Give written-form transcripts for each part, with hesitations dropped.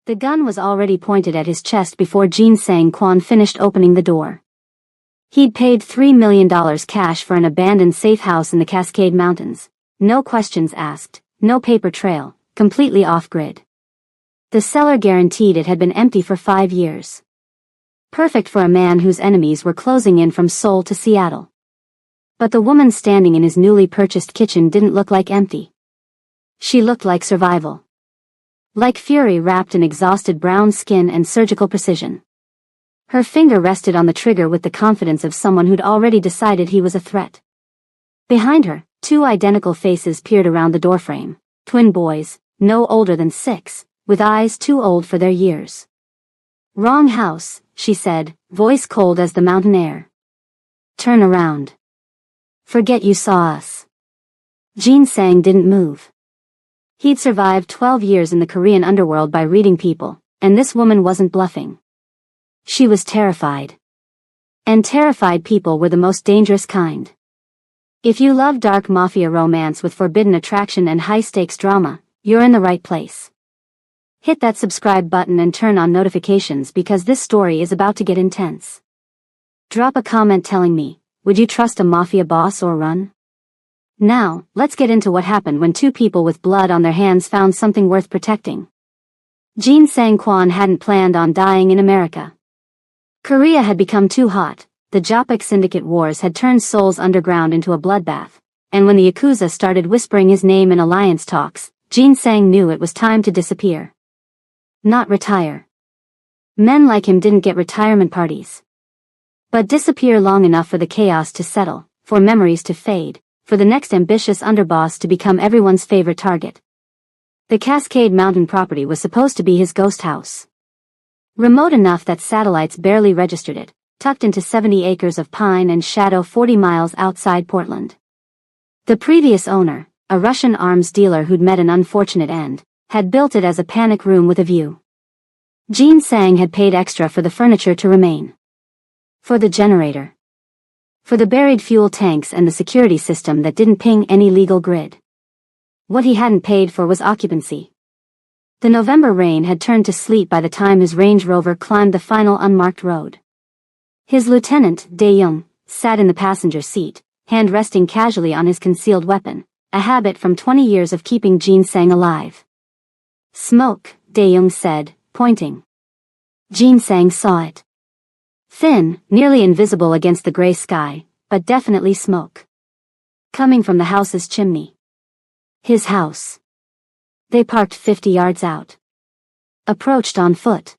The gun was already pointed at his chest before Jin Sang-kwon finished opening the door. He'd paid $3 million cash for an abandoned safe house in the Cascade Mountains. No questions asked, no paper trail, completely off-grid. The seller guaranteed it had been empty for 5 years. Perfect for a man whose enemies were closing in from Seoul to Seattle. But the woman standing in his newly purchased kitchen didn't look like empty. She looked like survival. Like fury wrapped in exhausted brown skin and surgical precision. Her finger rested on the trigger with the confidence of someone who'd already decided he was a threat. Behind her, 2 identical faces peered around the doorframe. Twin boys, no older than 6, with eyes too old for their years. "Wrong house," she said, voice cold as the mountain air. "Turn around. Forget you saw us." Jin Sang didn't move. He'd survived 12 years in the Korean underworld by reading people, and this woman wasn't bluffing. She was terrified. And terrified people were the most dangerous kind. If you love dark mafia romance with forbidden attraction and high-stakes drama, you're in the right place. Hit that subscribe button and turn on notifications because this story is about to get intense. Drop a comment telling me, would you trust a mafia boss or run? Now, let's get into what happened when 2 people with blood on their hands found something worth protecting. Jin Sang-kwon hadn't planned on dying in America. Korea had become too hot, the Jopak syndicate wars had turned Seoul's underground into a bloodbath, and when the Yakuza started whispering his name in alliance talks, Jin Sang knew it was time to disappear. Not retire. Men like him didn't get retirement parties. But disappear long enough for the chaos to settle, for memories to fade, for the next ambitious underboss to become everyone's favorite target. The Cascade Mountain property was supposed to be his ghost house. Remote enough that satellites barely registered it, tucked into 70 acres of pine and shadow 40 miles outside Portland. The previous owner, a Russian arms dealer who'd met an unfortunate end, had built it as a panic room with a view. Jin Sang had paid extra for the furniture to remain. For the generator. For the buried fuel tanks and the security system that didn't ping any legal grid. What he hadn't paid for was occupancy. The November rain had turned to sleet by the time his Range Rover climbed the final unmarked road. His lieutenant, Dae-young, sat in the passenger seat, hand resting casually on his concealed weapon, a habit from 20 years of keeping Jin Sang alive. "Smoke," Dae-young said, pointing. Jin Sang saw it. Thin, nearly invisible against the gray sky, but definitely smoke. Coming from the house's chimney. His house. They parked 50 yards out. Approached on foot.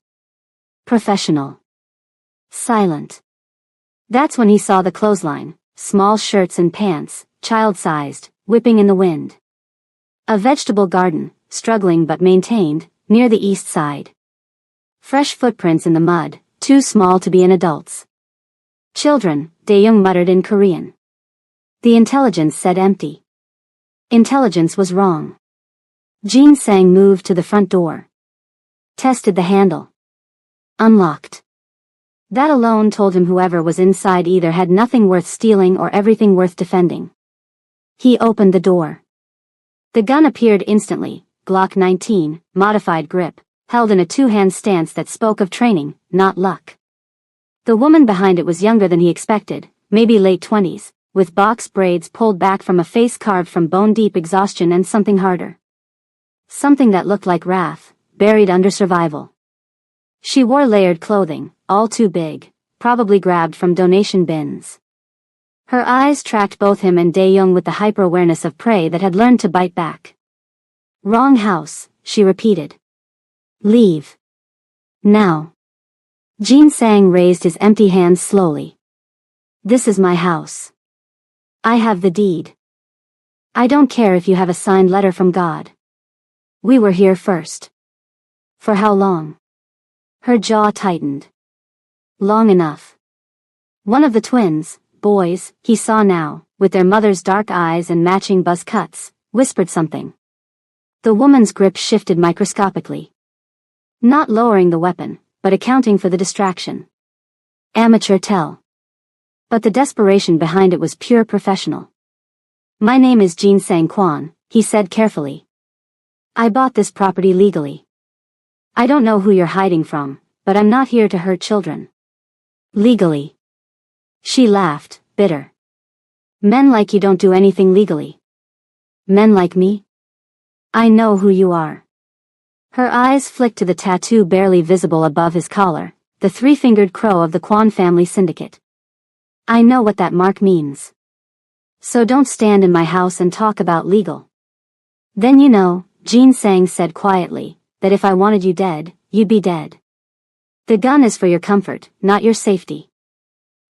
Professional. Silent. That's when he saw the clothesline, small shirts and pants, child-sized, whipping in the wind. A vegetable garden, struggling but maintained, near the east side. Fresh footprints in the mud, too small to be an adult's. "Children," Dae-young muttered in Korean. The intelligence said empty. Intelligence was wrong. Jin Sang moved to the front door. Tested the handle. Unlocked. That alone told him whoever was inside either had nothing worth stealing or everything worth defending. He opened the door. The gun appeared instantly, Glock 19, modified grip, held in a 2-hand stance that spoke of training, not luck. The woman behind it was younger than he expected, maybe late 20s, with box braids pulled back from a face carved from bone-deep exhaustion and something harder. Something that looked like wrath, buried under survival. She wore layered clothing, all too big, probably grabbed from donation bins. Her eyes tracked both him and Dae-young with the hyper-awareness of prey that had learned to bite back. "Wrong house," she repeated. "Leave. Now." Jin Sang raised his empty hands slowly. "This is my house. I have the deed. I don't care if you have a signed letter from God. We were here first." "For how long?" Her jaw tightened. "Long enough." One of the twins, boys, he saw now, with their mother's dark eyes and matching buzz cuts, whispered something. The woman's grip shifted microscopically. Not lowering the weapon, but accounting for the distraction. Amateur tell. But the desperation behind it was pure professional. "My name is Jin Sang-kwon," he said carefully. "I bought this property legally. I don't know who you're hiding from, but I'm not here to hurt children. Legally. She laughed, bitter. Men like you don't do anything legally. Men like me? I know who you are. Her eyes flicked to the tattoo barely visible above his collar, the three-fingered crow of the Kwan family syndicate. I know what that mark means. So don't stand in my house and talk about legal. Then you know, Jin Sang said quietly, that if I wanted you dead, you'd be dead. The gun is for your comfort, not your safety.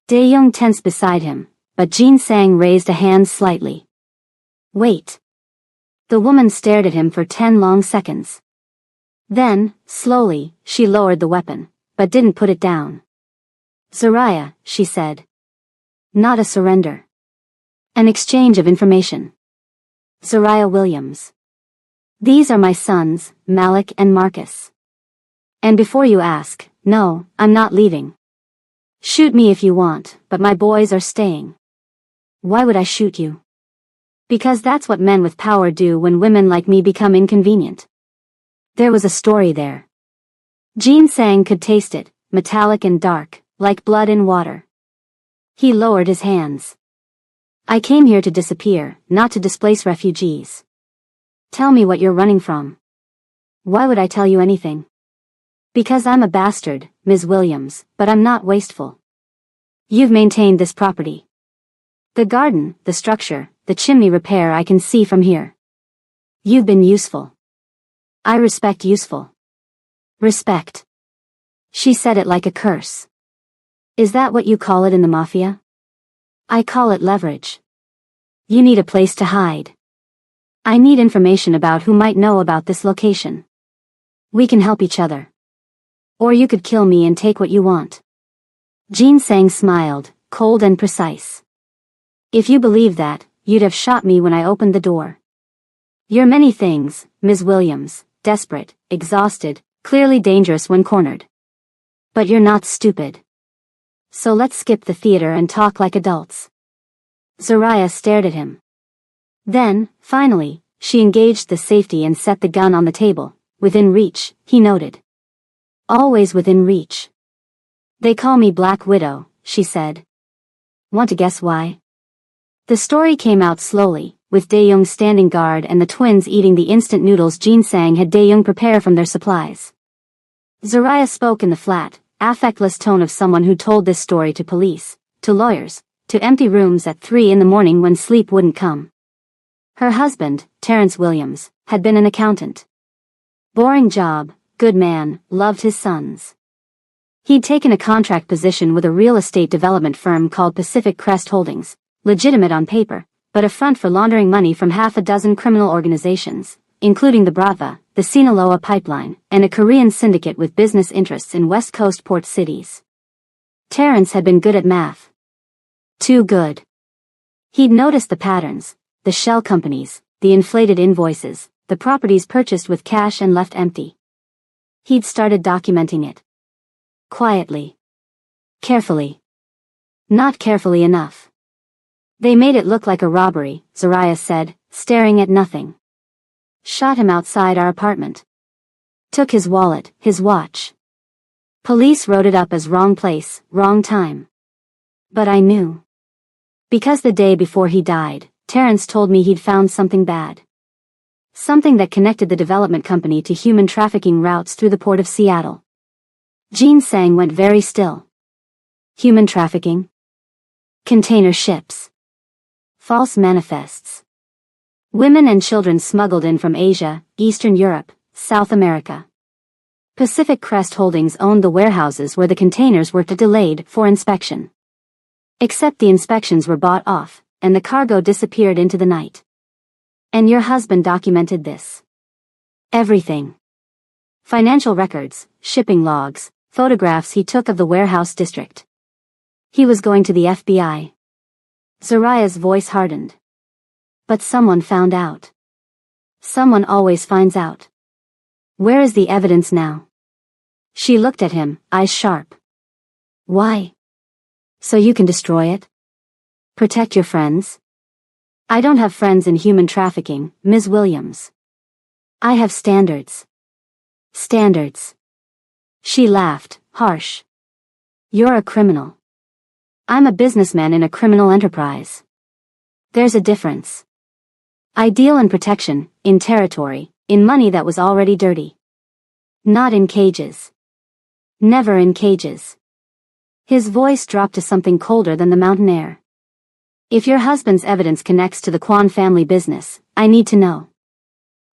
Dae-young tensed beside him, but Jin Sang raised a hand slightly. Wait. The woman stared at him for 10 long seconds. Then, slowly, she lowered the weapon, but didn't put it down. Zariah, she said. Not a surrender. An exchange of information. Zariah Williams. These are my sons, Malik and Marcus. And before you ask, no, I'm not leaving. Shoot me if you want, but my boys are staying. Why would I shoot you? Because that's what men with power do when women like me become inconvenient. There was a story there. Jin Sang could taste it, metallic and dark, like blood in water. He lowered his hands. I came here to disappear, not to displace refugees. Tell me what you're running from. Why would I tell you anything? Because I'm a bastard, Ms. Williams, but I'm not wasteful. You've maintained this property. The garden, the structure, the chimney repair I can see from here. You've been useful. I respect useful. Respect. She said it like a curse. Is that what you call it in the Mafia? I call it leverage. You need a place to hide. I need information about who might know about this location. We can help each other. Or you could kill me and take what you want. Jin Sang smiled, cold and precise. If you believe that, you'd have shot me when I opened the door. You're many things, Ms. Williams, desperate, exhausted, clearly dangerous when cornered. But you're not stupid. So let's skip the theater and talk like adults. Zariah stared at him. Then, finally, she engaged the safety and set the gun on the table, within reach, he noted. Always within reach. They call me Black Widow, she said. Want to guess why? The story came out slowly, with Dae-young standing guard and the twins eating the instant noodles Jin Sang had Dae-young prepare from their supplies. Zariah spoke in the flat, affectless tone of someone who told this story to police, to lawyers, to empty rooms at 3 in the morning when sleep wouldn't come. Her husband, Terrence Williams, had been an accountant. Boring job, good man, loved his sons. He'd taken a contract position with a real estate development firm called Pacific Crest Holdings, legitimate on paper, but a front for laundering money from half a dozen criminal organizations, including the Brava, the Sinaloa pipeline, and a Korean syndicate with business interests in West Coast port cities. Terrence had been good at math. Too good. He'd noticed the patterns, the shell companies, the inflated invoices, the properties purchased with cash and left empty. He'd started documenting it. Quietly. Carefully. Not carefully enough. They made it look like a robbery, Zariah said, staring at nothing. Shot him outside our apartment. Took his wallet, his watch. Police wrote it up as wrong place, wrong time. But I knew. Because the day before he died, Terrence told me he'd found something bad. Something that connected the development company to human trafficking routes through the port of Seattle. Jin Sang went very still. Human trafficking? Container ships. False manifests. Women and children smuggled in from Asia, Eastern Europe, South America. Pacific Crest Holdings owned the warehouses where the containers were delayed for inspection. Except the inspections were bought off, and the cargo disappeared into the night. And your husband documented this. Everything. Financial records, shipping logs, photographs he took of the warehouse district. He was going to the FBI. Zariah's voice hardened. But someone found out. Someone always finds out. Where is the evidence now? She looked at him, eyes sharp. Why? So you can destroy it? Protect your friends? I don't have friends in human trafficking, Ms. Williams. I have standards. Standards. She laughed, harsh. You're a criminal. I'm a businessman in a criminal enterprise. There's a difference. I deal in protection, in territory, in money that was already dirty. Not in cages. Never in cages. His voice dropped to something colder than the mountain air. If your husband's evidence connects to the Kwan family business, I need to know.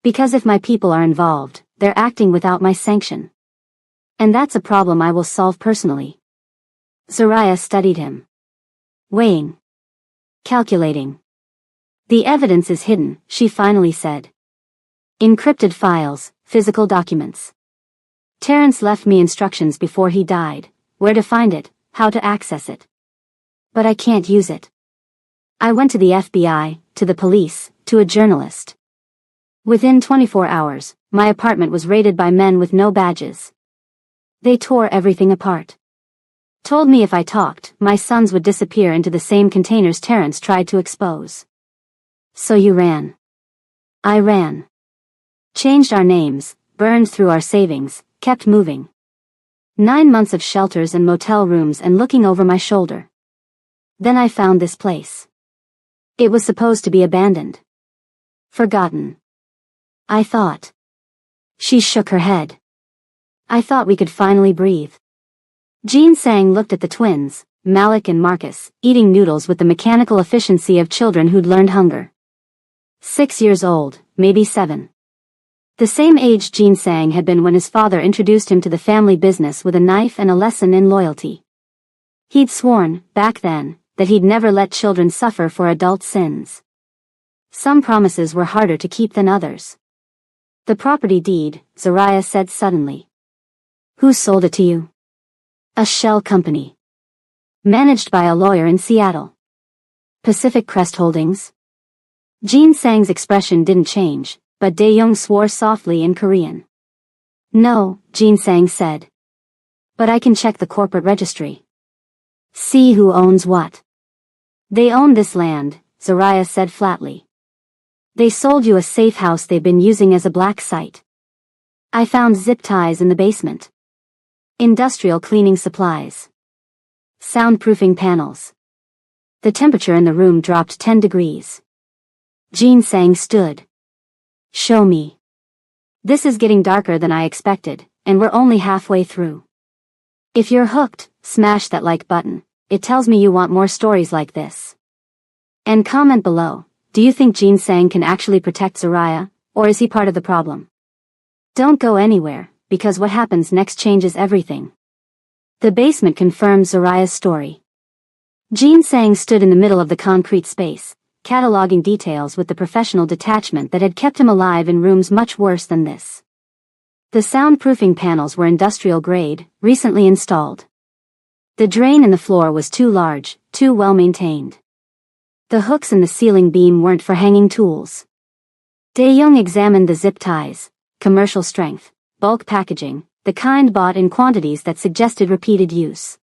Because if my people are involved, they're acting without my sanction. And that's a problem I will solve personally. Zariah studied him. Weighing. Calculating. The evidence is hidden, she finally said. Encrypted files, physical documents. Terrence left me instructions before he died, where to find it, how to access it. But I can't use it. I went to the FBI, to the police, to a journalist. Within 24 hours, my apartment was raided by men with no badges. They tore everything apart. Told me if I talked, my sons would disappear into the same containers Terrence tried to expose. So you ran. I ran. Changed our names, burned through our savings, kept moving. 9 months of shelters and motel rooms and looking over my shoulder. Then I found this place. It was supposed to be abandoned. Forgotten. I thought. She shook her head. I thought we could finally breathe. Jean Sang looked at the twins, Malik and Marcus, eating noodles with the mechanical efficiency of children who'd learned hunger. 6 years old, maybe 7. The same age Jean Sang had been when his father introduced him to the family business with a knife and a lesson in loyalty. He'd sworn, back then, that he'd never let children suffer for adult sins. Some promises were harder to keep than others. The property deed, Zariah said suddenly. Who sold it to you? A shell company. Managed by a lawyer in Seattle. Pacific Crest Holdings? Jean Sang's expression didn't change, but Dae-young swore softly in Korean. No, Jean Sang said. But I can check the corporate registry. See who owns what. They own this land, Zariah said flatly. They sold you a safe house they've been using as a black site. I found zip ties in the basement. Industrial cleaning supplies. Soundproofing panels. The temperature in the room dropped 10 degrees. Jean Sang stood. Show me. This is getting darker than I expected, and we're only halfway through. If you're hooked, smash that like button. It tells me you want more stories like this. And comment below, do you think Jean Sang can actually protect Zariah, or is he part of the problem? Don't go anywhere, because what happens next changes everything. The basement confirms Zariah's story. Jean Sang stood in the middle of the concrete space, cataloging details with the professional detachment that had kept him alive in rooms much worse than this. The soundproofing panels were industrial grade, recently installed. The drain in the floor was too large, too well maintained. The hooks in the ceiling beam weren't for hanging tools. Dae-young examined the zip ties, commercial strength, bulk packaging, the kind bought in quantities that suggested repeated use.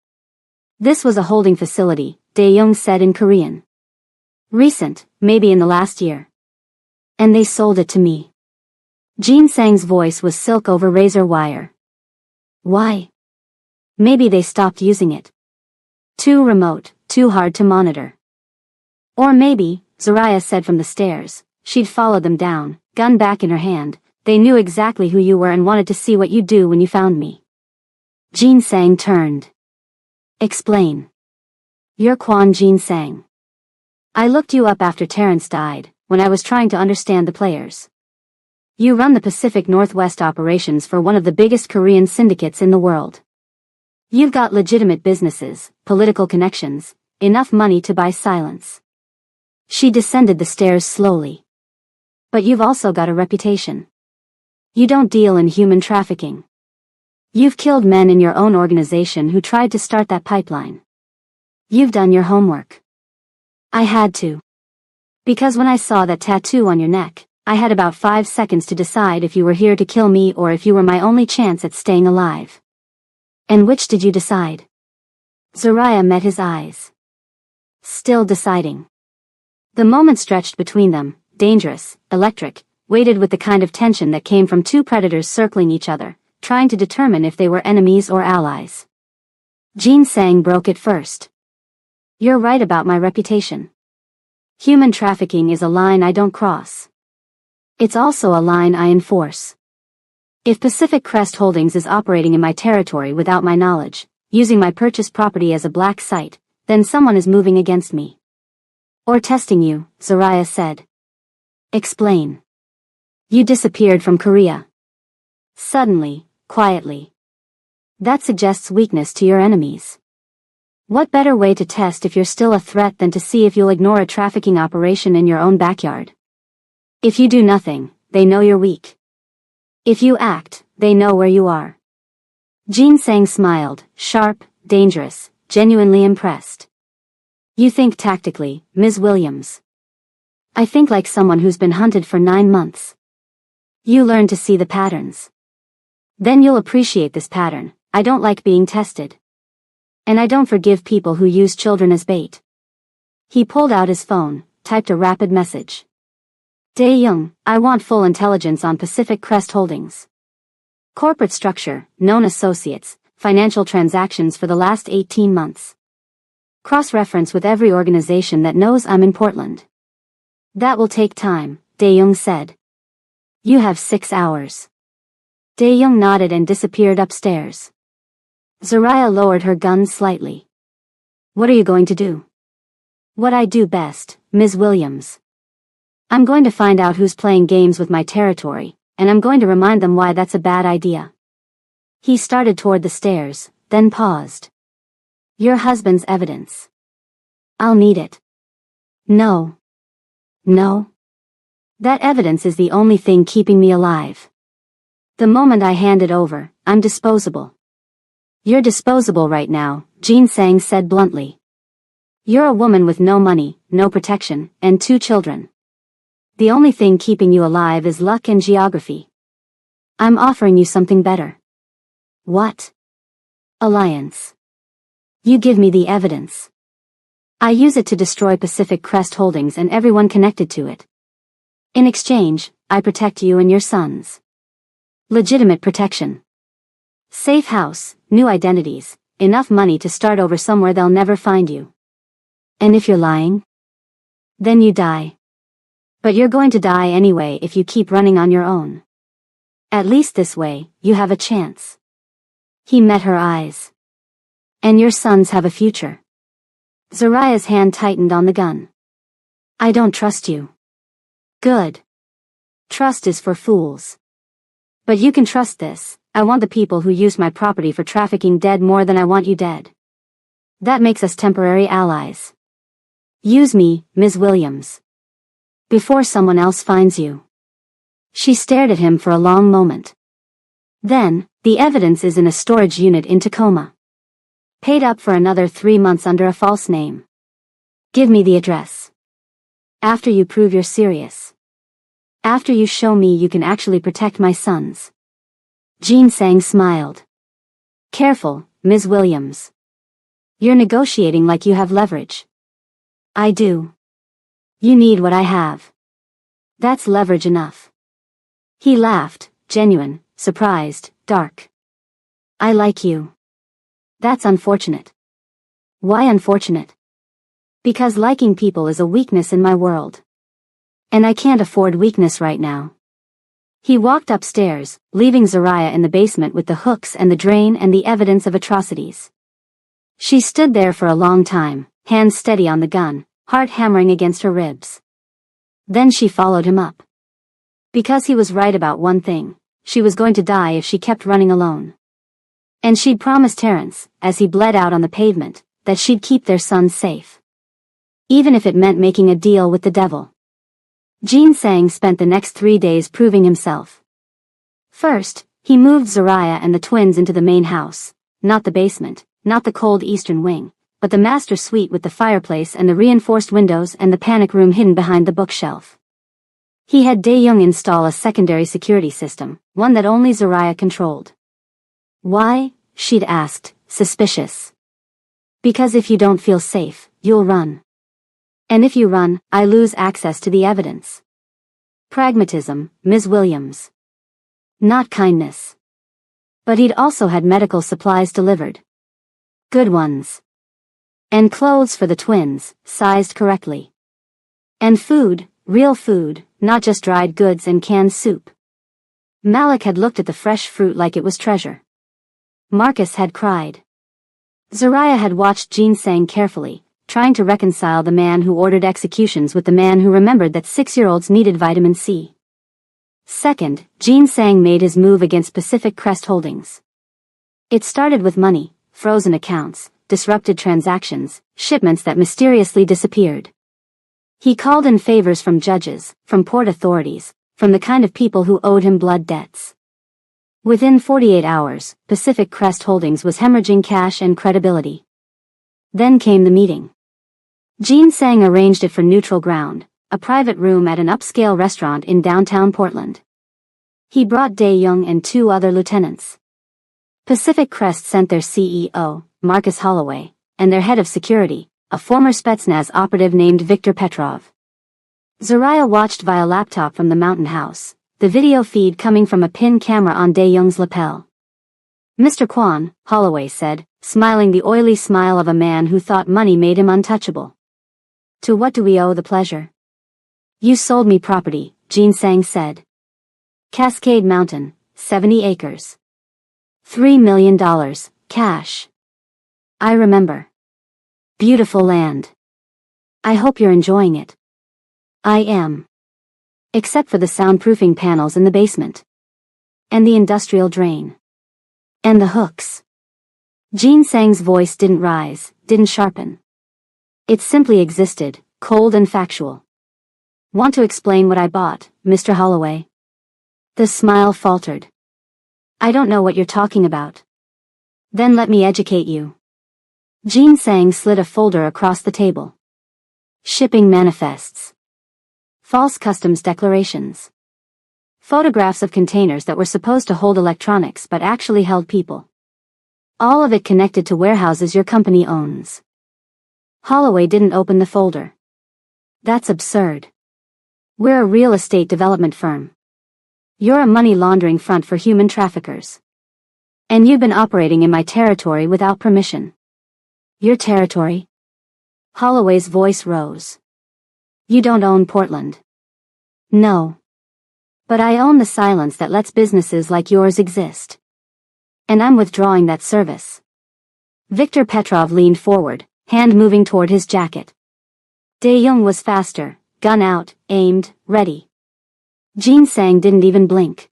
This was a holding facility, Dae-young said in Korean. Recent, maybe in the last year. And they sold it to me. Jean Sang's voice was silk over razor wire. Why? Maybe they stopped using it. Too remote, too hard to monitor. Or maybe, Zariah said from the stairs, she'd followed them down, gun back in her hand, they knew exactly who you were and wanted to see what you'd do when you found me. Jean Sang turned. Explain. You're Kwan Jean Sang. I looked you up after Terrence died, when I was trying to understand the players. You run the Pacific Northwest operations for one of the biggest Korean syndicates in the world. You've got legitimate businesses, political connections, enough money to buy silence. She descended the stairs slowly. But you've also got a reputation. You don't deal in human trafficking. You've killed men in your own organization who tried to start that pipeline. You've done your homework. I had to. Because when I saw that tattoo on your neck, I had about 5 seconds to decide if you were here to kill me or if you were my only chance at staying alive. And which did you decide? Zariah met his eyes. Still deciding. The moment stretched between them, dangerous, electric, weighted with the kind of tension that came from two predators circling each other, trying to determine if they were enemies or allies. Jin Sang broke it first. You're right about my reputation. Human trafficking is a line I don't cross. It's also a line I enforce. If Pacific Crest Holdings is operating in my territory without my knowledge, using my purchased property as a black site, then someone is moving against me. Or testing you, Zariah said. Explain. You disappeared from Korea. Suddenly, quietly. That suggests weakness to your enemies. What better way to test if you're still a threat than to see if you'll ignore a trafficking operation in your own backyard? If you do nothing, they know you're weak. If you act, they know where you are. Jin Sang smiled, sharp, dangerous, genuinely impressed. You think tactically, Ms. Williams. I think like someone who's been hunted for 9 months. You learn to see the patterns. Then you'll appreciate this pattern. I don't like being tested. And I don't forgive people who use children as bait. He pulled out his phone, typed a rapid message. Dae-young, I want full intelligence on Pacific Crest Holdings. Corporate structure, known associates, financial transactions for the last 18 months. Cross-reference with every organization that knows I'm in Portland. That will take time, Dae-young said. You have 6 hours. Dae-young nodded and disappeared upstairs. Zariah lowered her gun slightly. What are you going to do? What I do best, Ms. Williams. I'm going to find out who's playing games with my territory, and I'm going to remind them why that's a bad idea. He started toward the stairs, then paused. Your husband's evidence. I'll need it. No. No. That evidence is the only thing keeping me alive. The moment I hand it over, I'm disposable. You're disposable right now, Jin Sang said bluntly. You're a woman with no money, no protection, and 2 children. The only thing keeping you alive is luck and geography. I'm offering you something better. What? Alliance. You give me the evidence. I use it to destroy Pacific Crest Holdings and everyone connected to it. In exchange, I protect you and your sons. Legitimate protection. Safe house, new identities, enough money to start over somewhere they'll never find you. And if you're lying? Then you die. But you're going to die anyway if you keep running on your own. At least this way, you have a chance. He met her eyes. And your sons have a future. Zariah's hand tightened on the gun. I don't trust you. Good. Trust is for fools. But you can trust this. I want the people who use my property for trafficking dead more than I want you dead. That makes us temporary allies. Use me, Ms. Williams. Before someone else finds you. She stared at him for a long moment. Then, the evidence is in a storage unit in Tacoma. Paid up for another 3 months under a false name. Give me the address. After you prove you're serious. After you show me you can actually protect my sons. Jin Sang smiled. Careful, Ms. Williams. You're negotiating like you have leverage. I do. You need what I have. That's leverage enough. He laughed, genuine, surprised, dark. I like you. That's unfortunate. Why unfortunate? Because liking people is a weakness in my world. And I can't afford weakness right now. He walked upstairs, leaving Zariah in the basement with the hooks and the drain and the evidence of atrocities. She stood there for a long time, hands steady on the gun, heart hammering against her ribs. Then she followed him up. Because he was right about one thing, she was going to die if she kept running alone. And she'd promised Terrence, as he bled out on the pavement, that she'd keep their sons safe. Even if it meant making a deal with the devil. Jin Sang spent the next 3 days proving himself. First, he moved Zariah and the twins into the main house, not the basement, not the cold eastern wing, but the master suite with the fireplace and the reinforced windows and the panic room hidden behind the bookshelf. He had Dae-young install a secondary security system, one that only Zariah controlled. Why? She'd asked, suspicious. Because if you don't feel safe, you'll run. And if you run, I lose access to the evidence. Pragmatism, Ms. Williams. Not kindness. But he'd also had medical supplies delivered. Good ones. And clothes for the twins, sized correctly. And food, real food, not just dried goods and canned soup. Malik had looked at the fresh fruit like it was treasure. Marcus had cried. Zariah had watched Jean Sang carefully, trying to reconcile the man who ordered executions with the man who remembered that 6-year-olds needed vitamin C. Second, Jean Sang made his move against Pacific Crest Holdings. It started with money, frozen accounts, disrupted transactions, shipments that mysteriously disappeared. He called in favors from judges, from port authorities, from the kind of people who owed him blood debts. Within 48 hours, Pacific Crest Holdings was hemorrhaging cash and credibility. Then came the meeting. Jean Sang arranged it for neutral ground, a private room at an upscale restaurant in downtown Portland. He brought Dae-Young and 2 other lieutenants. Pacific Crest sent their CEO, Marcus Holloway, and their head of security, a former Spetsnaz operative named Viktor Petrov. Zariah watched via laptop from the mountain house, the video feed coming from a pin camera on Dae-Young's lapel. Mr. Kwon, Holloway said, smiling the oily smile of a man who thought money made him untouchable. To what do we owe the pleasure? You sold me property, Jean Sang said. Cascade Mountain, 70 acres. $3 million, cash. I remember. Beautiful land. I hope you're enjoying it. I am. Except for the soundproofing panels in the basement. And the industrial drain. And the hooks. Jean Sang's voice didn't rise, didn't sharpen. It simply existed, cold and factual. Want to explain what I bought, Mr. Holloway? The smile faltered. I don't know what you're talking about. Then let me educate you. Jean Sang slid a folder across the table. Shipping manifests. False customs declarations. Photographs of containers that were supposed to hold electronics but actually held people. All of it connected to warehouses your company owns. Holloway didn't open the folder. That's absurd. We're a real estate development firm. You're a money laundering front for human traffickers. And you've been operating in my territory without permission. Your territory? Holloway's voice rose. You don't own Portland. No. But I own the silence that lets businesses like yours exist. And I'm withdrawing that service. Viktor Petrov leaned forward, hand moving toward his jacket. Dae-Young was faster, gun out, aimed, ready. Jean Sang didn't even blink.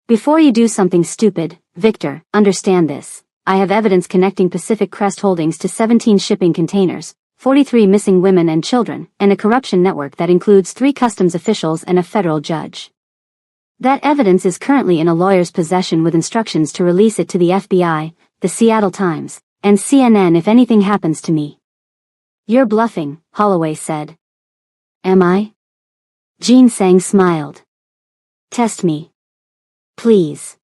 Before you do something stupid, Victor, understand this. I have evidence connecting Pacific Crest Holdings to 17 shipping containers, 43 missing women and children, and a corruption network that includes 3 customs officials and a federal judge. That evidence is currently in a lawyer's possession with instructions to release it to the FBI, the Seattle Times, and CNN if anything happens to me. You're bluffing, Holloway said. Am I? Jean Sang smiled. Test me. Please.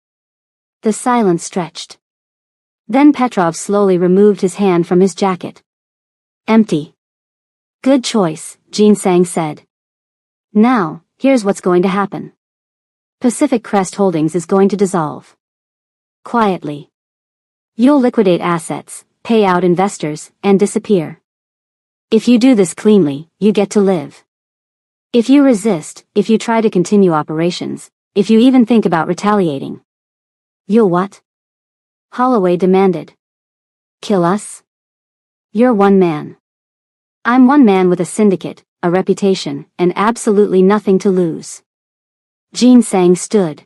The silence stretched. Then Petrov slowly removed his hand from his jacket. Empty. Good choice, Jean Sang said. Now, here's what's going to happen. Pacific Crest Holdings is going to dissolve. Quietly. You'll liquidate assets, pay out investors, and disappear. If you do this cleanly, you get to live. If you resist, if you try to continue operations, if you even think about retaliating. You'll what? Holloway demanded. Kill us? You're one man. I'm one man with a syndicate, a reputation, and absolutely nothing to lose. Jean Sang stood.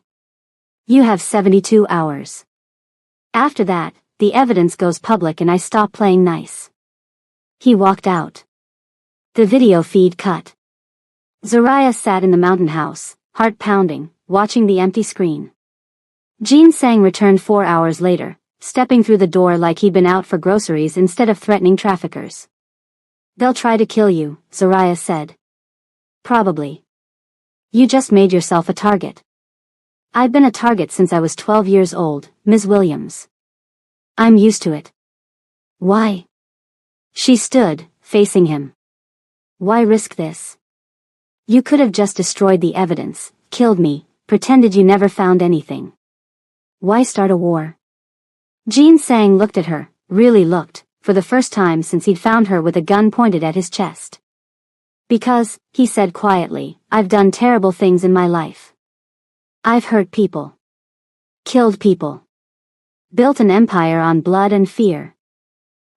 You have 72 hours. After that, the evidence goes public and I stop playing nice. He walked out. The video feed cut. Zariah sat in the mountain house, heart pounding, watching the empty screen. Jean Sang returned 4 hours later, stepping through the door like he'd been out for groceries instead of threatening traffickers. They'll try to kill you, Zariah said. Probably. You just made yourself a target. I've been a target since I was 12 years old, Ms. Williams. I'm used to it. Why? She stood, facing him. Why risk this? You could have just destroyed the evidence, killed me, pretended you never found anything. Why start a war? Jin Sang looked at her, really looked, for the first time since he'd found her with a gun pointed at his chest. Because, he said quietly, I've done terrible things in my life. I've hurt people. Killed people. Built an empire on blood and fear.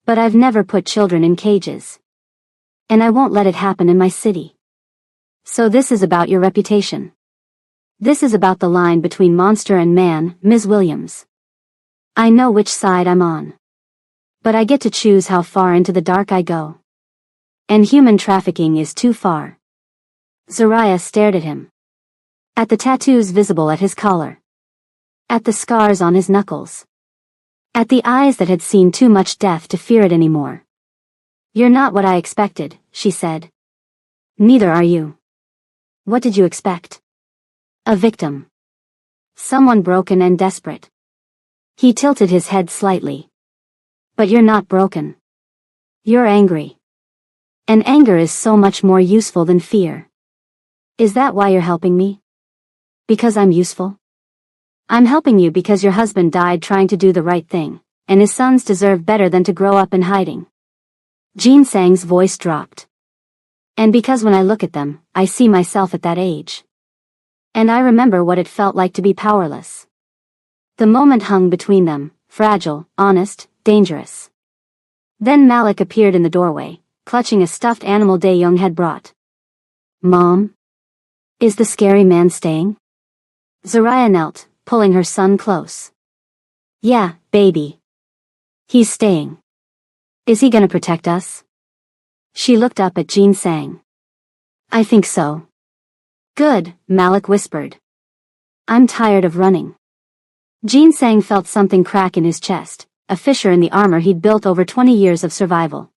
But I've never put children in cages. And I won't let it happen in my city. So this is about your reputation. This is about the line between monster and man, Ms. Williams. I know which side I'm on. But I get to choose how far into the dark I go. And human trafficking is too far. Zariah stared at him. At the tattoos visible at his collar. At the scars on his knuckles. At the eyes that had seen too much death to fear it anymore. You're not what I expected, she said. Neither are you. What did you expect? A victim. Someone broken and desperate. He tilted his head slightly. But you're not broken. You're angry. And anger is so much more useful than fear. Is that why you're helping me? Because I'm useful? I'm helping you because your husband died trying to do the right thing, and his sons deserve better than to grow up in hiding. Jin Sang's voice dropped. And because when I look at them, I see myself at that age. And I remember what it felt like to be powerless. The moment hung between them, fragile, honest, dangerous. Then Malik appeared in the doorway, clutching a stuffed animal Dae-young had brought. Mom? Is the scary man staying? Zariah knelt, pulling her son close. Yeah, baby. He's staying. Is he gonna protect us? She looked up at Jin Sang. I think so. Good, Malik whispered. I'm tired of running. Jin Sang felt something crack in his chest, a fissure in the armor he'd built over 20 years of survival.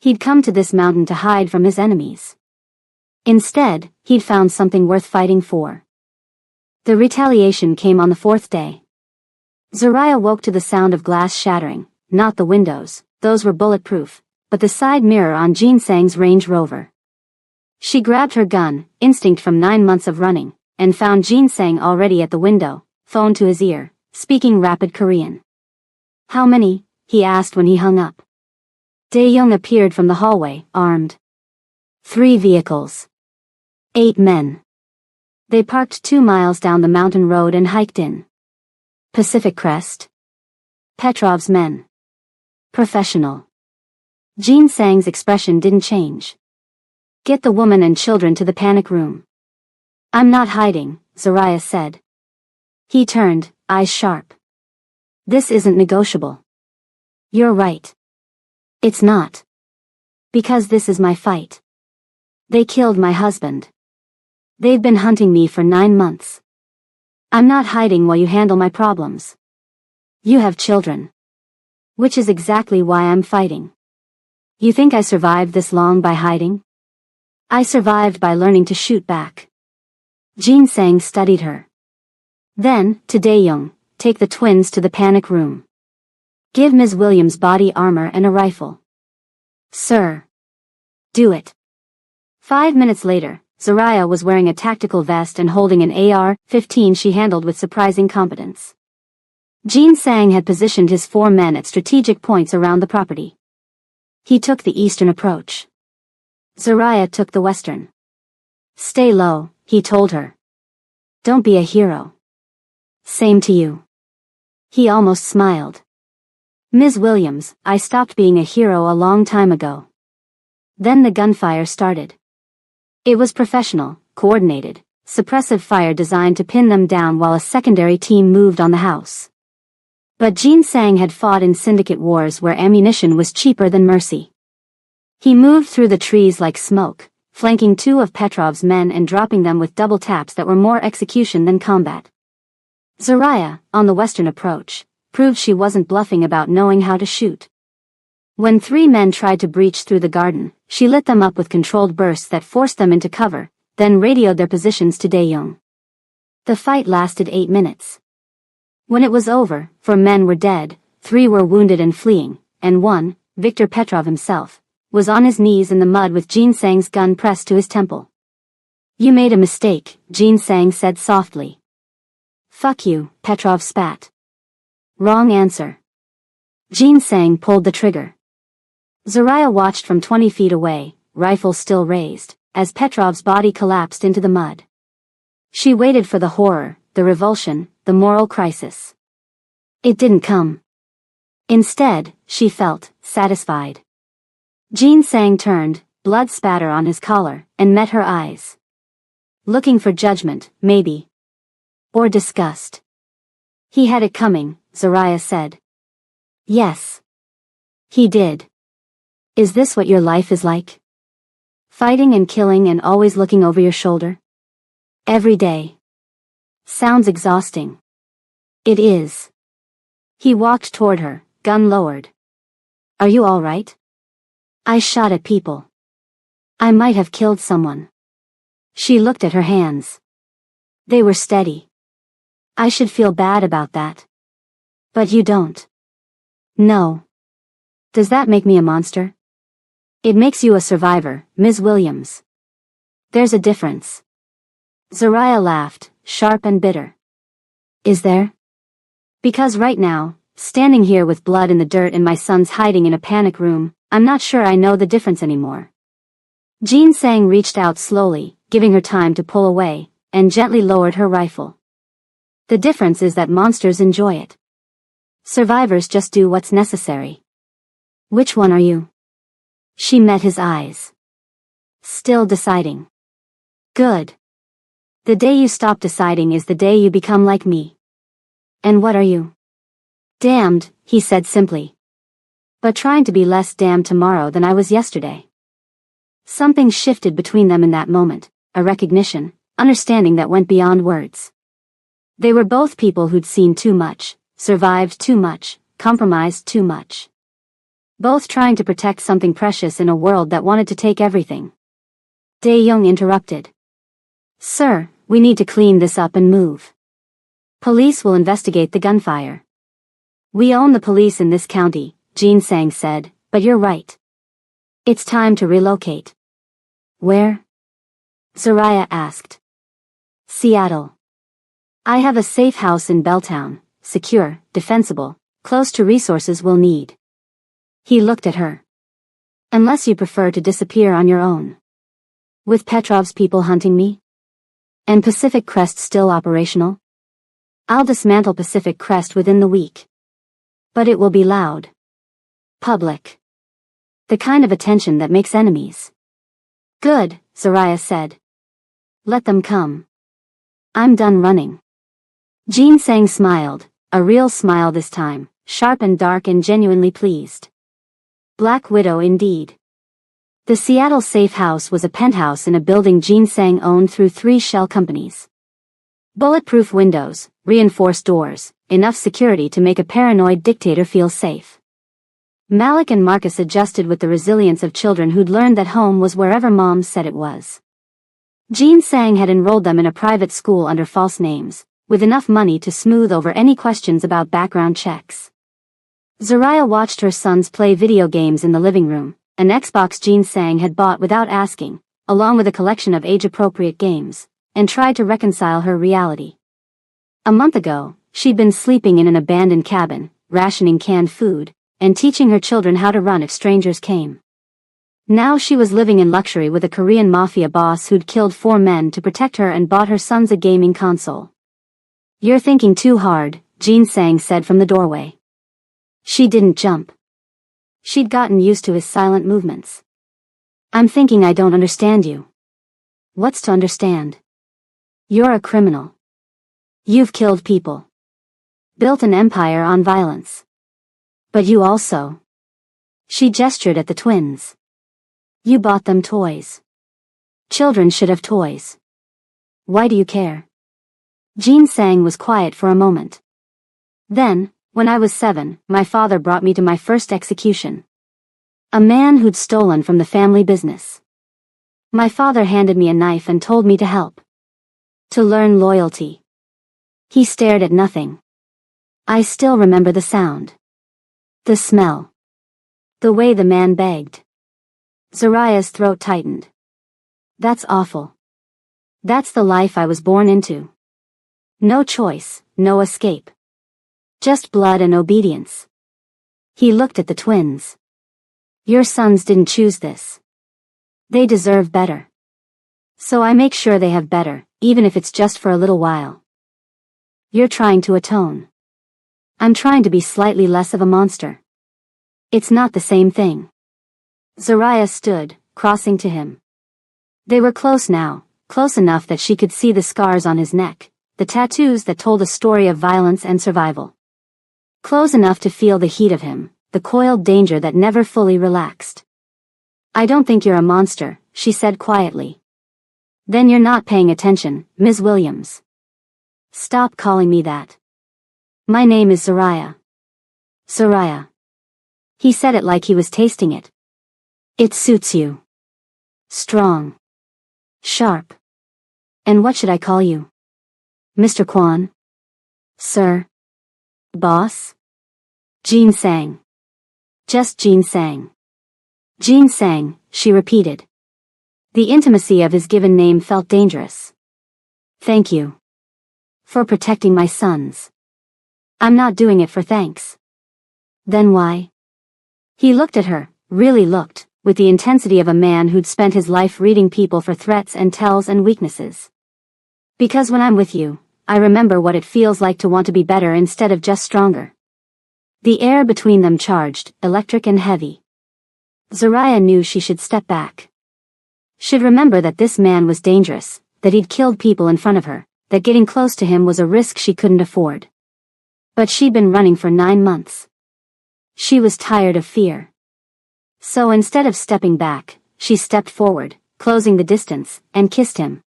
He'd come to this mountain to hide from his enemies. Instead, he'd found something worth fighting for. The retaliation came on the fourth day. Zariah woke to the sound of glass shattering, not the windows, those were bulletproof, but the side mirror on Jin Sang's Range Rover. She grabbed her gun, instinct from 9 months of running, and found Jin Sang already at the window, phone to his ear, speaking rapid Korean. How many? He asked when he hung up. Dae-young appeared from the hallway, armed. 3 vehicles. 8 men. They parked 2 miles down the mountain road and hiked in. Pacific Crest. Petrov's men. Professional. Jin Sang's expression didn't change. Get the woman and children to the panic room. I'm not hiding, Zariah said. He turned, eyes sharp. This isn't negotiable. You're right. It's not. Because this is my fight. They killed my husband. They've been hunting me for 9 months. I'm not hiding while you handle my problems. You have children. Which is exactly why I'm fighting. You think I survived this long by hiding? I survived by learning to shoot back. Jin Sang studied her. Then, to Dae-young, take the twins to the panic room. Give Ms. Williams body armor and a rifle. Sir. Do it. 5 minutes later, Zariah was wearing a tactical vest and holding an AR-15 she handled with surprising competence. Jin Sang had positioned his 4 men at strategic points around the property. He took the eastern approach. Zariah took the western. Stay low, he told her. Don't be a hero. Same to you. He almost smiled. Ms. Williams, I stopped being a hero a long time ago. Then the gunfire started. It was professional, coordinated, suppressive fire designed to pin them down while a secondary team moved on the house. But Jin Sang had fought in syndicate wars where ammunition was cheaper than mercy. He moved through the trees like smoke, flanking 2 of Petrov's men and dropping them with double taps that were more execution than combat. Zariah, on the western approach, proved she wasn't bluffing about knowing how to shoot. When 3 men tried to breach through the garden, she lit them up with controlled bursts that forced them into cover, then radioed their positions to Dae-young. The fight lasted 8 minutes. When it was over, 4 men were dead, 3 were wounded and fleeing, and 1, Viktor Petrov himself, was on his knees in the mud with Jin Sang's gun pressed to his temple. You made a mistake, Jin Sang said softly. Fuck you, Petrov spat. Wrong answer. Jean Sang pulled the trigger. Zaraya watched from 20 feet away, rifle still raised, as Petrov's body collapsed into the mud. She waited for the horror, the revulsion, the moral crisis. It didn't come. Instead, she felt satisfied. Jean Sang turned, blood spatter on his collar, and met her eyes. Looking for judgment, maybe. Or disgust. He had it coming, Zaraya said. Yes. He did. Is this what your life is like? Fighting and killing and always looking over your shoulder? Every day. Sounds exhausting. It is. He walked toward her, gun lowered. Are you all right? I shot at people. I might have killed someone. She looked at her hands. They were steady. I should feel bad about that. But you don't. No. Does that make me a monster? It makes you a survivor, Ms. Williams. There's a difference. Zaraya laughed, sharp and bitter. Is there? Because right now, standing here with blood in the dirt and my son's hiding in a panic room, I'm not sure I know the difference anymore. Jean Sang reached out slowly, giving her time to pull away, and gently lowered her rifle. The difference is that monsters enjoy it. Survivors just do what's necessary. Which one are you? She met his eyes. Still deciding. Good. The day you stop deciding is the day you become like me. And what are you? Damned, he said simply. But trying to be less damned tomorrow than I was yesterday. Something shifted between them in that moment, a recognition, understanding that went beyond words. They were both people who'd seen too much, survived too much, compromised too much. Both trying to protect something precious in a world that wanted to take everything. Dae-young interrupted. Sir, we need to clean this up and move. Police will investigate the gunfire. We own the police in this county, Jean Sang said, but you're right. It's time to relocate. Where? Zaraya asked. Seattle. I have a safe house in Belltown, secure, defensible, close to resources we'll need. He looked at her. Unless you prefer to disappear on your own. With Petrov's people hunting me? And Pacific Crest still operational? I'll dismantle Pacific Crest within the week. But it will be loud. Public. The kind of attention that makes enemies. Good, Zaraya said. Let them come. I'm done running. Jean Sang smiled, a real smile this time, sharp and dark and genuinely pleased. Black Widow indeed. The Seattle safe house was a penthouse in a building Jean Sang owned through 3 shell companies. Bulletproof windows, reinforced doors, enough security to make a paranoid dictator feel safe. Malik and Marcus adjusted with the resilience of children who'd learned that home was wherever mom said it was. Jean Sang had enrolled them in a private school under false names, with enough money to smooth over any questions about background checks. Zaraya watched her sons play video games in the living room, an Xbox Jean Sang had bought without asking, along with a collection of age-appropriate games, and tried to reconcile her reality. A month ago, she'd been sleeping in an abandoned cabin, rationing canned food, and teaching her children how to run if strangers came. Now she was living in luxury with a Korean Mafia boss who'd killed 4 men to protect her and bought her sons a gaming console. You're thinking too hard, Jean Sang said from the doorway. She didn't jump. She'd gotten used to his silent movements. I'm thinking I don't understand you. What's to understand? You're a criminal. You've killed people. Built an empire on violence. But you also. She gestured at the twins. You bought them toys. Children should have toys. Why do you care? Jean Sang was quiet for a moment. Then, when I was 7, my father brought me to my first execution. A man who'd stolen from the family business. My father handed me a knife and told me to help. To learn loyalty. He stared at nothing. I still remember the sound. The smell. The way the man begged. Zaraya's throat tightened. That's awful. That's the life I was born into. No choice, no escape. Just blood and obedience. He looked at the twins. Your sons didn't choose this. They deserve better. So I make sure they have better, even if it's just for a little while. You're trying to atone. I'm trying to be slightly less of a monster. It's not the same thing. Zariah stood, crossing to him. They were close now, close enough that she could see the scars on his neck, the tattoos that told a story of violence and survival. Close enough to feel the heat of him, the coiled danger that never fully relaxed. I don't think you're a monster, she said quietly. Then you're not paying attention, Ms. Williams. Stop calling me that. My name is Zariah. Zariah. He said it like he was tasting it. It suits you. Strong. Sharp. And what should I call you? Mr. Kwon? Sir? Boss? Jean sang. Just Jean sang. Jean sang, she repeated. The intimacy of his given name felt dangerous. Thank you. For protecting my sons. I'm not doing it for thanks. Then why? He looked at her, really looked, with the intensity of a man who'd spent his life reading people for threats and tells and weaknesses. Because when I'm with you, I remember what it feels like to want to be better instead of just stronger. The air between them charged, electric and heavy. Zariah knew she should step back. Should remember that this man was dangerous, that he'd killed people in front of her, that getting close to him was a risk she couldn't afford. But she'd been running for 9 months. She was tired of fear. So instead of stepping back, she stepped forward, closing the distance, and kissed him.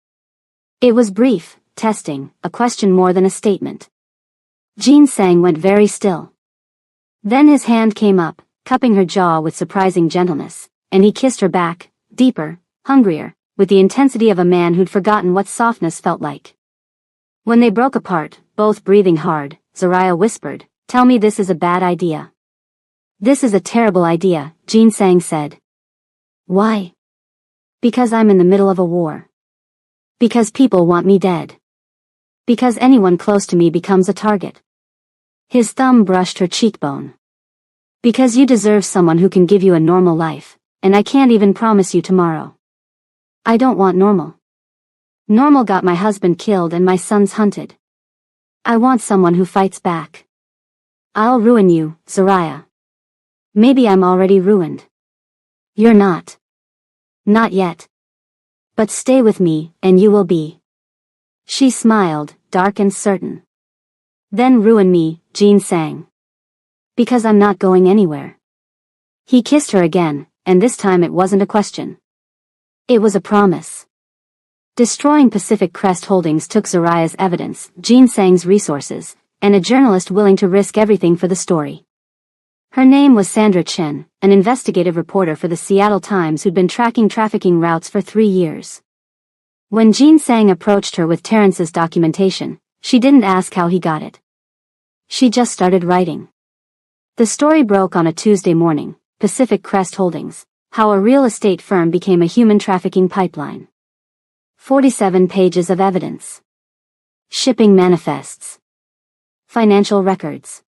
It was brief, testing, a question more than a statement. Jean Sang went very still. Then his hand came up, cupping her jaw with surprising gentleness, and he kissed her back, deeper, hungrier, with the intensity of a man who'd forgotten what softness felt like. When they broke apart, both breathing hard, Zariah whispered, "Tell me this is a bad idea." "This is a terrible idea," Jean Sang said. "Why?" "Because I'm in the middle of a war. Because people want me dead. Because anyone close to me becomes a target." His thumb brushed her cheekbone. "Because you deserve someone who can give you a normal life, and I can't even promise you tomorrow. I don't want normal. Normal got my husband killed and my sons hunted. I want someone who fights back. I'll ruin you, Zariah. Maybe I'm already ruined. You're not. Not yet. But stay with me, and you will be." She smiled, dark and certain. "Then ruin me," Jean sang. "Because I'm not going anywhere." He kissed her again, and this time it wasn't a question. It was a promise. Destroying Pacific Crest Holdings took Zariah's evidence, Jean Sang's resources, and a journalist willing to risk everything for the story. Her name was Sandra Chen, an investigative reporter for the Seattle Times who'd been tracking trafficking routes for 3 years. When Jean Sang approached her with Terrence's documentation, she didn't ask how he got it. She just started writing. The story broke on a Tuesday morning, Pacific Crest Holdings, how a real estate firm became a human trafficking pipeline. 47 pages of evidence. Shipping manifests. Financial records.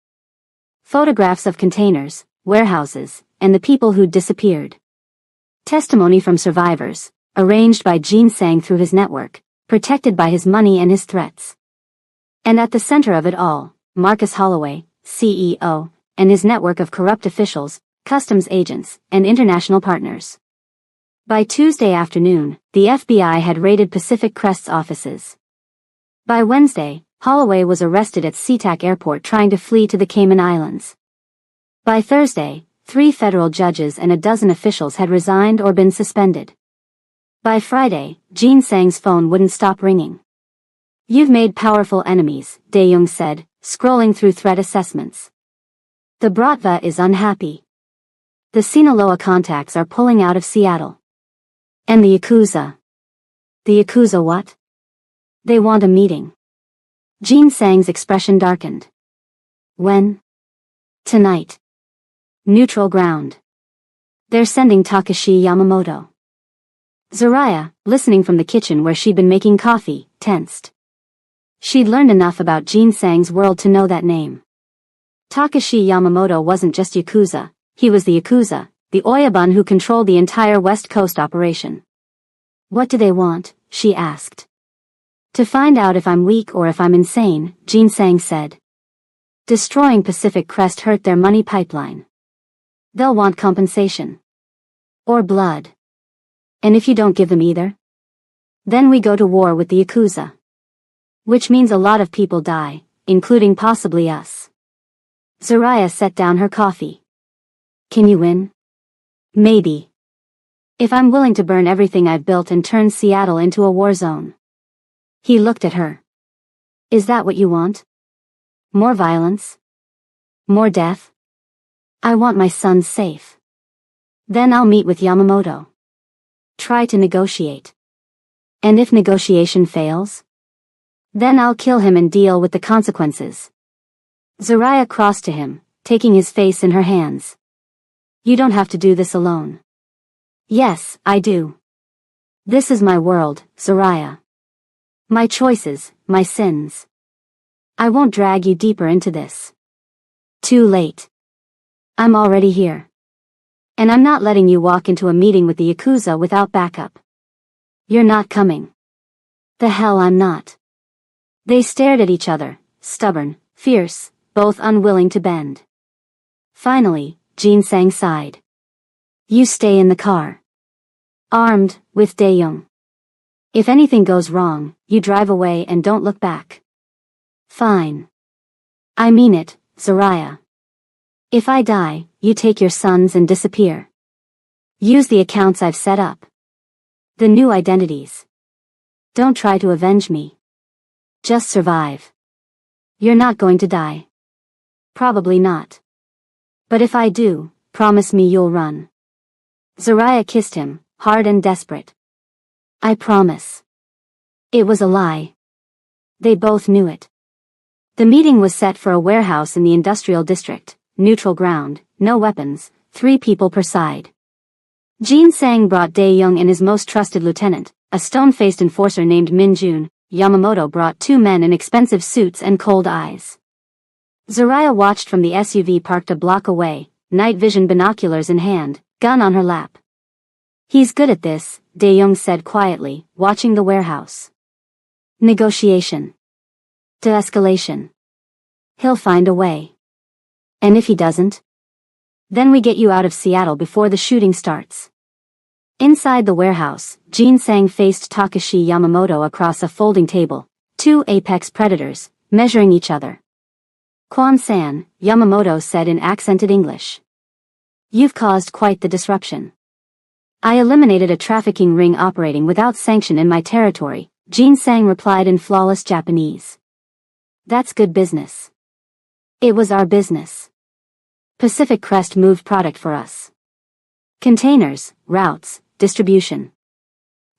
Photographs of containers, warehouses, and the people who'd disappeared. Testimony from survivors, arranged by Jean Sang through his network, protected by his money and his threats. And at the center of it all, Marcus Holloway, CEO, and his network of corrupt officials, customs agents, and international partners. By Tuesday afternoon, the FBI had raided Pacific Crest's offices. By Wednesday, Holloway was arrested at SeaTac Airport trying to flee to the Cayman Islands. By Thursday, 3 federal judges and a dozen officials had resigned or been suspended. By Friday, Jean Sang's phone wouldn't stop ringing. "You've made powerful enemies," Dae-Young said, scrolling through threat assessments. "The Bratva is unhappy. The Sinaloa contacts are pulling out of Seattle. And the Yakuza." "The Yakuza what?" "They want a meeting." Jean Sang's expression darkened. "When?" "Tonight. Neutral ground. They're sending Takashi Yamamoto." Zariah, listening from the kitchen where she'd been making coffee, tensed. She'd learned enough about Ginseng's world to know that name. Takashi Yamamoto wasn't just Yakuza, he was the Yakuza, the Oyabun who controlled the entire West Coast operation. What do they want? She asked. To find out if I'm weak or if I'm insane, Ginseng said. Destroying Pacific Crest hurt their money pipeline. They'll want compensation. Or blood. And if you don't give them either? Then we go to war with the Yakuza. Which means a lot of people die, including possibly us. Zaraya set down her coffee. Can you win? Maybe. If I'm willing to burn everything I've built and turn Seattle into a war zone. He looked at her. Is that what you want? More violence? More death? I want my sons safe. Then I'll meet with Yamamoto. Try to negotiate. And if negotiation fails? Then I'll kill him and deal with the consequences. Zaraya crossed to him, taking his face in her hands. You don't have to do this alone. Yes, I do. This is my world, Zaraya. My choices, my sins. I won't drag you deeper into this. Too late. I'm already here. And I'm not letting you walk into a meeting with the Yakuza without backup. You're not coming. The hell I'm not. They stared at each other, stubborn, fierce, both unwilling to bend. Finally, Ginseng sighed. You stay in the car. Armed, with Dae-young. If anything goes wrong, you drive away and don't look back. Fine. I mean it, Zaraya. If I die, you take your sons and disappear. Use the accounts I've set up. The new identities. Don't try to avenge me. Just survive. You're not going to die. Probably not. But if I do, promise me you'll run. Zaraya kissed him, hard and desperate. I promise. It was a lie. They both knew it. The meeting was set for a warehouse in the industrial district, neutral ground, no weapons, 3 people per side. Ginseng brought Dae-young and his most trusted lieutenant, a stone-faced enforcer named Min-jun. Yamamoto brought 2 men in expensive suits and cold eyes. Zaraya watched from the SUV parked a block away, night vision binoculars in hand, gun on her lap. He's good at this, Dae-young said quietly, watching the warehouse. Negotiation. De-escalation. He'll find a way. And if he doesn't? Then we get you out of Seattle before the shooting starts. Inside the warehouse, Ginseng faced Takashi Yamamoto across a folding table, 2 apex predators, measuring each other. Kwan-san, Yamamoto said in accented English. You've caused quite the disruption. I eliminated a trafficking ring operating without sanction in my territory, Ginseng replied in flawless Japanese. That's good business. It was our business. Pacific Crest moved product for us. Containers, routes, distribution.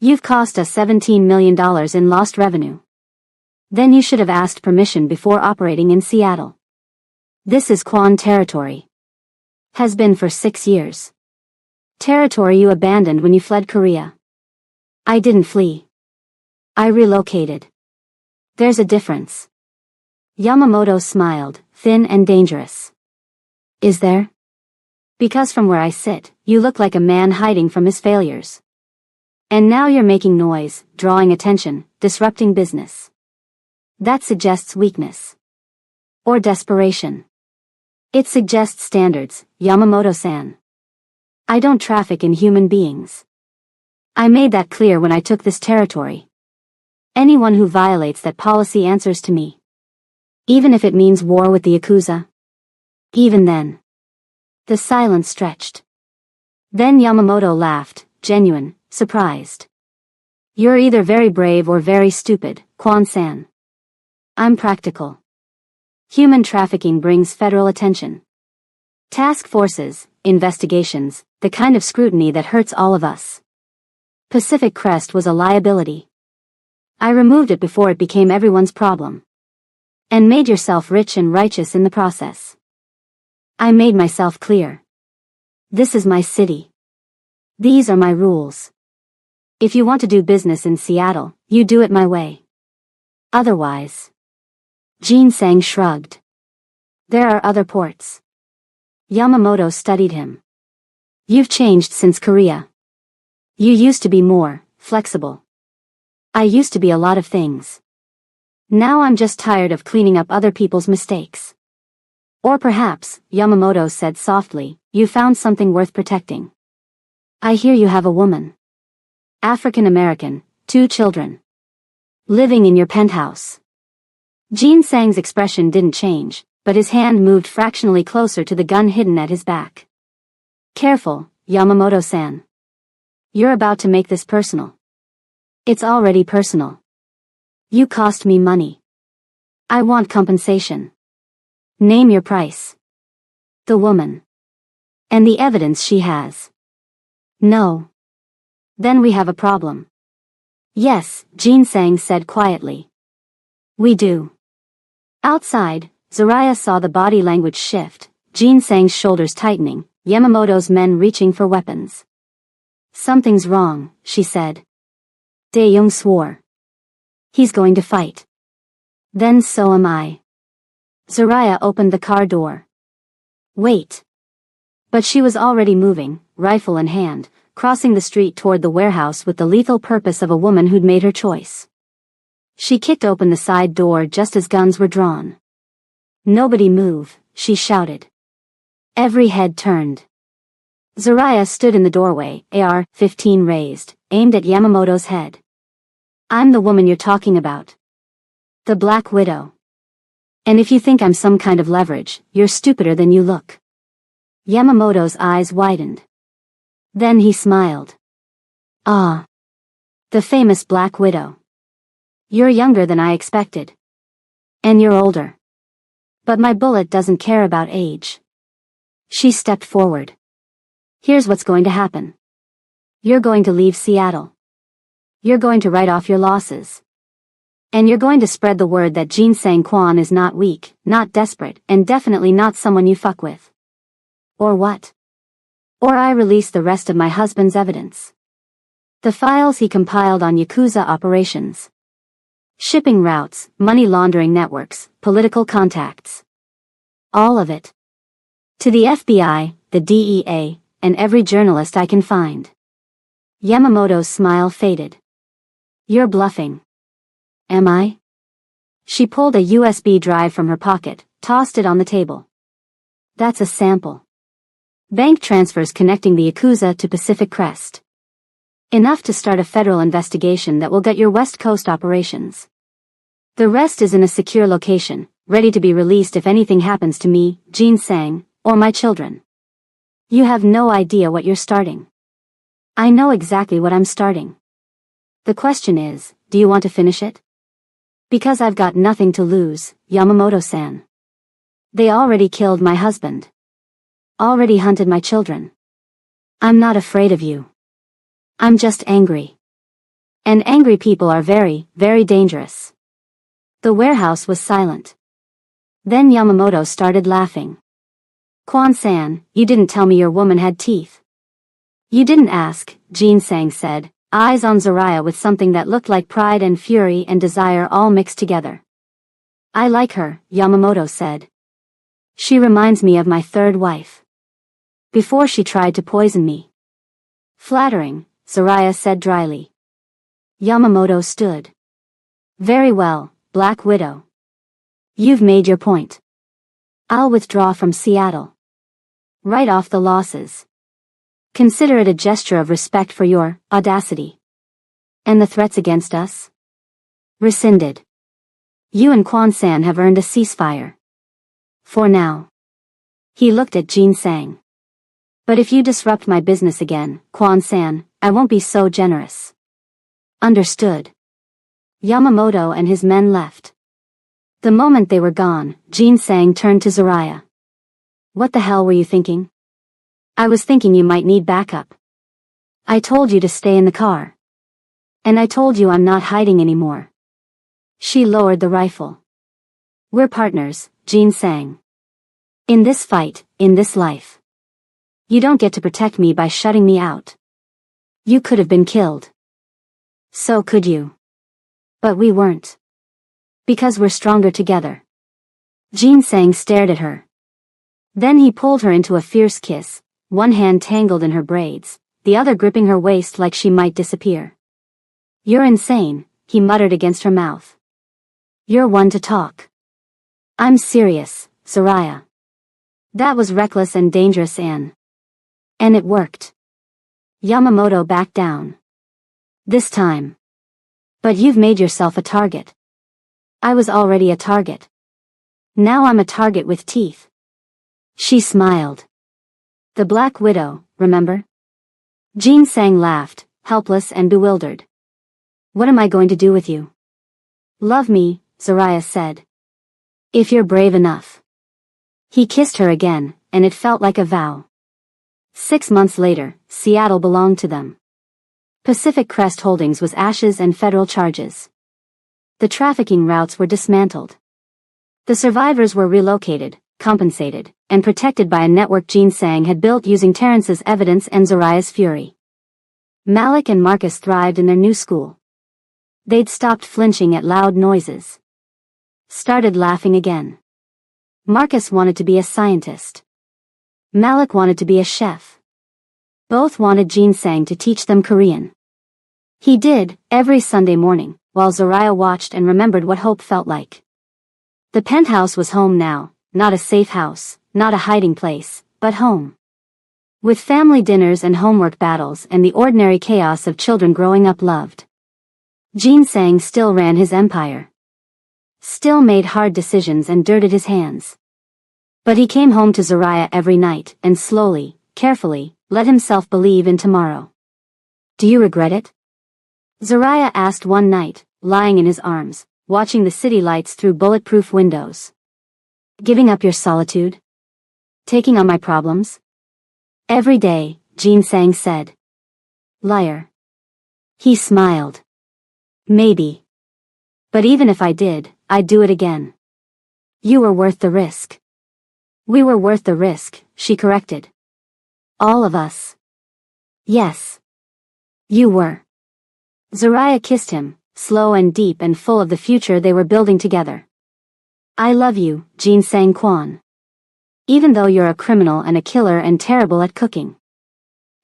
You've cost us $17 million in lost revenue. Then you should have asked permission before operating in Seattle. This is Kwan territory. Has been for 6 years. Territory you abandoned when you fled Korea. I didn't flee. I relocated. There's a difference. Yamamoto smiled, thin and dangerous. Is there? Because from where I sit, you look like a man hiding from his failures. And now you're making noise, drawing attention, disrupting business. That suggests weakness. Or desperation. It suggests standards, Yamamoto-san. I don't traffic in human beings. I made that clear when I took this territory. Anyone who violates that policy answers to me. Even if it means war with the Yakuza. Even then. The silence stretched. Then Yamamoto laughed, genuine, surprised. You're either very brave or very stupid, Kwan-san. I'm practical. Human trafficking brings federal attention. Task forces, investigations, the kind of scrutiny that hurts all of us. Pacific Crest was a liability. I removed it before it became everyone's problem. And made yourself rich and righteous in the process. I made myself clear. This is my city. These are my rules. If you want to do business in Seattle, you do it my way. Otherwise, Jin Sang shrugged. There are other ports. Yamamoto studied him. You've changed since Korea. You used to be more flexible. I used to be a lot of things. Now I'm just tired of cleaning up other people's mistakes. Or perhaps, Yamamoto said softly, you found something worth protecting. I hear you have a woman. African American, 2 children. Living in your penthouse. Jin Sang's expression didn't change, but his hand moved fractionally closer to the gun hidden at his back. Careful, Yamamoto-san. You're about to make this personal. It's already personal. You cost me money. I want compensation. Name your price. The woman. And the evidence she has. No. Then we have a problem. Yes, Jin Sang said quietly. We do. Outside, Zaraya saw the body language shift, Jin Sang's shoulders tightening, Yamamoto's men reaching for weapons. Something's wrong, she said. Dae-young swore. He's going to fight. Then so am I. Zaraya opened the car door. Wait. But she was already moving, rifle in hand, crossing the street toward the warehouse with the lethal purpose of a woman who'd made her choice. She kicked open the side door just as guns were drawn. Nobody move, she shouted. Every head turned. Zaraya stood in the doorway, AR-15 raised, aimed at Yamamoto's head. I'm the woman you're talking about. The Black Widow. And if you think I'm some kind of leverage, you're stupider than you look. Yamamoto's eyes widened. Then he smiled. Ah. The famous Black Widow. You're younger than I expected. And you're older. But my bullet doesn't care about age. She stepped forward. Here's what's going to happen. You're going to leave Seattle. You're going to write off your losses. And you're going to spread the word that Jin Sang Kwon is not weak, not desperate, and definitely not someone you fuck with. Or what? Or I release the rest of my husband's evidence. The files he compiled on Yakuza operations. Shipping routes, money laundering networks, political contacts. All of it. To the FBI, the DEA, and every journalist I can find. Yamamoto's smile faded. You're bluffing. Am I? She pulled a USB drive from her pocket, tossed it on the table. That's a sample. Bank transfers connecting the Yakuza to Pacific Crest. Enough to start a federal investigation that will gut your West Coast operations. The rest is in a secure location, ready to be released if anything happens to me, Jin Sang, or my children. You have no idea what you're starting. I know exactly what I'm starting. The question is, do you want to finish it? Because I've got nothing to lose, Yamamoto-san. They already killed my husband. Already hunted my children. I'm not afraid of you. I'm just angry. And angry people are very, very dangerous. The warehouse was silent. Then Yamamoto started laughing. Kwon-san, you didn't tell me your woman had teeth. You didn't ask, Jin Sang said, eyes on Zaraya with something that looked like pride and fury and desire all mixed together. I like her, Yamamoto said. She reminds me of my third wife. Before she tried to poison me. Flattering, Zaraya said dryly. Yamamoto stood. Very well, Black Widow. You've made your point. I'll withdraw from Seattle. Write off the losses. Consider it a gesture of respect for your audacity. And the threats against us? Rescinded. You and Kwon-san have earned a ceasefire. For now. He looked at Jin Sang. But if you disrupt my business again, Kwon-san, I won't be so generous. Understood. Yamamoto and his men left. The moment they were gone, Jin Sang turned to Zaraya. What the hell were you thinking? I was thinking you might need backup. I told you to stay in the car. And I told you I'm not hiding anymore. She lowered the rifle. We're partners, Jin Sang. In this fight, in this life. You don't get to protect me by shutting me out. You could have been killed. So could you. But we weren't. Because we're stronger together. Jin Sang stared at her. Then he pulled her into a fierce kiss, one hand tangled in her braids, the other gripping her waist like she might disappear. "You're insane," he muttered against her mouth. "You're one to talk." "I'm serious, Soraya." That was reckless and dangerous, and it worked. Yamamoto backed down. "This time. But you've made yourself a target." "I was already a target. Now I'm a target with teeth." She smiled. "The Black Widow, remember?" Jin Sang laughed, helpless and bewildered. "What am I going to do with you?" "Love me," Soraya said. "If you're brave enough." He kissed her again, and it felt like a vow. 6 months later, Seattle belonged to them. Pacific Crest Holdings was ashes and federal charges. The trafficking routes were dismantled. The survivors were relocated, compensated, and protected by a network Jin Sang had built using Terrence's evidence and Zoraya's fury. Malik and Marcus thrived in their new school. They'd stopped flinching at loud noises. Started laughing again. Marcus wanted to be a scientist. Malik wanted to be a chef. Both wanted Jin Sang to teach them Korean. He did, every Sunday morning, while Zoraya watched and remembered what hope felt like. The penthouse was home now, not a safe house, not a hiding place, but home. With family dinners and homework battles and the ordinary chaos of children growing up loved. Jin Sang still ran his empire. Still made hard decisions and dirted his hands. But he came home to Zoraya every night and slowly, carefully, let himself believe in tomorrow. "Do you regret it?" Zoraya asked one night, lying in his arms, watching the city lights through bulletproof windows. "Giving up your solitude? Taking on my problems?" "Every day," Jin Sang said. "Liar." He smiled. "Maybe. But even if I did, I'd do it again." "You were worth the risk." "We were worth the risk," she corrected. "All of us." "Yes. You were." Zoraya kissed him, slow and deep and full of the future they were building together. "I love you, Jin Sang Kwon. Even though you're a criminal and a killer and terrible at cooking.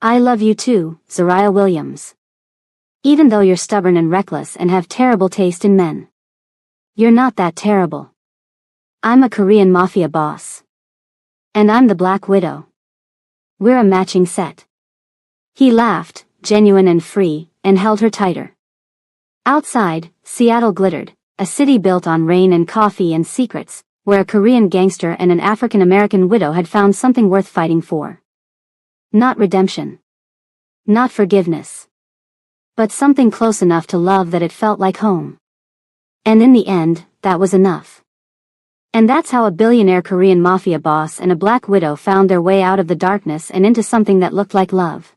I love you too, Zoraya Williams. Even though you're stubborn and reckless and have terrible taste in men. You're not that terrible. I'm a Korean Mafia boss. And I'm the Black Widow. We're a matching set." He laughed, genuine and free, and held her tighter. Outside, Seattle glittered, a city built on rain and coffee and secrets, where a Korean gangster and an African-American widow had found something worth fighting for. Not redemption. Not forgiveness. But something close enough to love that it felt like home. And in the end, that was enough. And that's how a billionaire Korean mafia boss and a Black Widow found their way out of the darkness and into something that looked like love.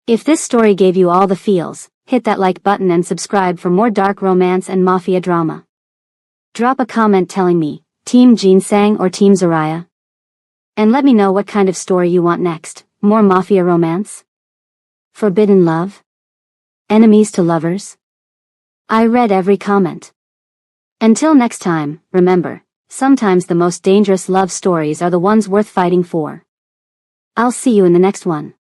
If this story gave you all the feels, hit that like button and subscribe for more dark romance and mafia drama. Drop a comment telling me, Team Jin Sang or Team Zoraya? And let me know what kind of story you want next, more mafia romance? Forbidden love? Enemies to lovers? I read every comment. Until next time, remember, sometimes the most dangerous love stories are the ones worth fighting for. I'll see you in the next one.